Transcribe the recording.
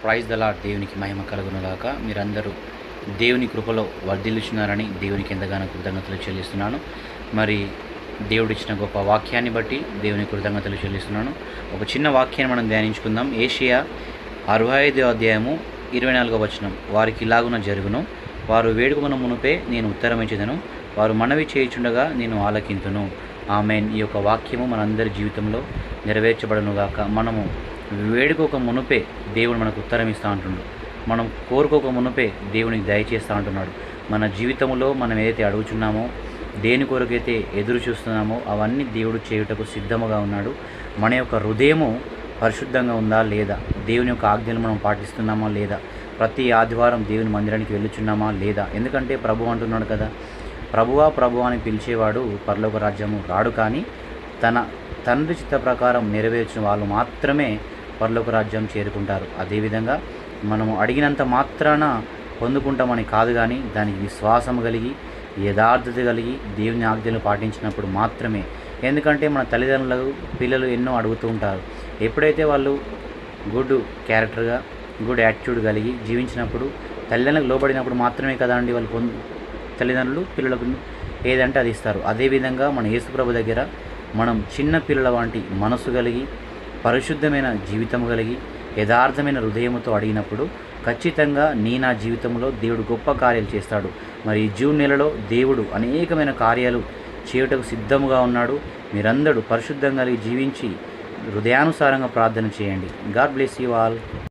Praise the lord. దేవునికి మహిమ కలుగునుగాక. మీరందరూ దేవుని కృపలో వర్ధిల్లుచున్నారని దేవునికి ఎంతగానో కృతజ్ఞతలు చెల్లిస్తున్నాను. మరి దేవుడిచ్చిన గొప్ప వాక్యాన్ని బట్టి దేవుని కృతజ్ఞతలు చెల్లిస్తున్నాను. ఒక చిన్న వాక్యాన్ని మనం ధ్యానించుకుందాం. ఏషియా 65వ అధ్యాయము 24వ వచనం. వారికి ఇలాగున జరుగును, వారు వేడుకొన మునుపే నేను ఉత్తరమిచ్చేదను, వారు మనవి చేయుచుండగా నేను ఆలకింతును. ఆమేన్. ఈ యొక్క వాక్యము మనందరి జీవితంలో నెరవేర్చబడనుగాక. మనము వేడుకోక మునుపే దేవుడు మనకు ఉత్తరం ఇస్తూ ఉంటున్నాడు. మనం కోరుకోక మునుపే దేవునికి దయచేస్తూ ఉంటున్నాడు. మన జీవితంలో మనం ఏదైతే అడుగుచున్నామో, దేని కొరకైతే ఎదురు చూస్తున్నామో అవన్నీ దేవుడు చేయుటకు సిద్ధముగా ఉన్నాడు. మన యొక్క హృదయము పరిశుద్ధంగా ఉందా లేదా, దేవుని యొక్క ఆజ్ఞలు మనం పాటిస్తున్నామా లేదా, ప్రతి ఆదివారం దేవుని మందిరానికి వెళ్ళుచున్నామా లేదా. ఎందుకంటే ప్రభు అంటున్నాడు కదా, ప్రభువా ప్రభువా అని పిలిచేవాడు పరలోక రాజ్యము రాడు, కానీ తన తండ్రి చిత్త ప్రకారం నెరవేర్చిన వాళ్ళు మాత్రమే పరలోక రాజ్యం చేరుకుంటారు. అదేవిధంగా మనము అడిగినంత మాత్రాన పొందుకుంటామని కాదు, కానీ దానికి విశ్వాసం కలిగి యథార్థత కలిగి దేవుని ఆజ్ఞలు పాటించినప్పుడు మాత్రమే. ఎందుకంటే మన తల్లిదండ్రులకు పిల్లలు ఎన్నో అడుగుతూ ఉంటారు. ఎప్పుడైతే వాళ్ళు గుడ్ క్యారెక్టర్గా గుడ్ యాటిట్యూడ్ కలిగి జీవించినప్పుడు, తల్లిదండ్రులకు లోబడినప్పుడు మాత్రమే కదా అండి వాళ్ళు తల్లిదండ్రులు పిల్లలకు ఏదంటే అది ఇస్తారు. అదేవిధంగా మన యేసుప్రభు దగ్గర మనం చిన్న పిల్లల వంటి మనసు కలిగి పరిశుద్ధమైన జీవితం కలిగి యథార్థమైన హృదయంతో అడిగినప్పుడు ఖచ్చితంగా నా జీవితంలో దేవుడు గొప్ప కార్యాలు చేస్తాడు. మరి ఈ జూన్ నెలలో దేవుడు అనేకమైన కార్యాలు చేయుటకు సిద్ధముగా ఉన్నాడు. మీరందరూ పరిశుద్ధంగా జీవించి హృదయానుసారంగా ప్రార్థన చేయండి. God bless you all.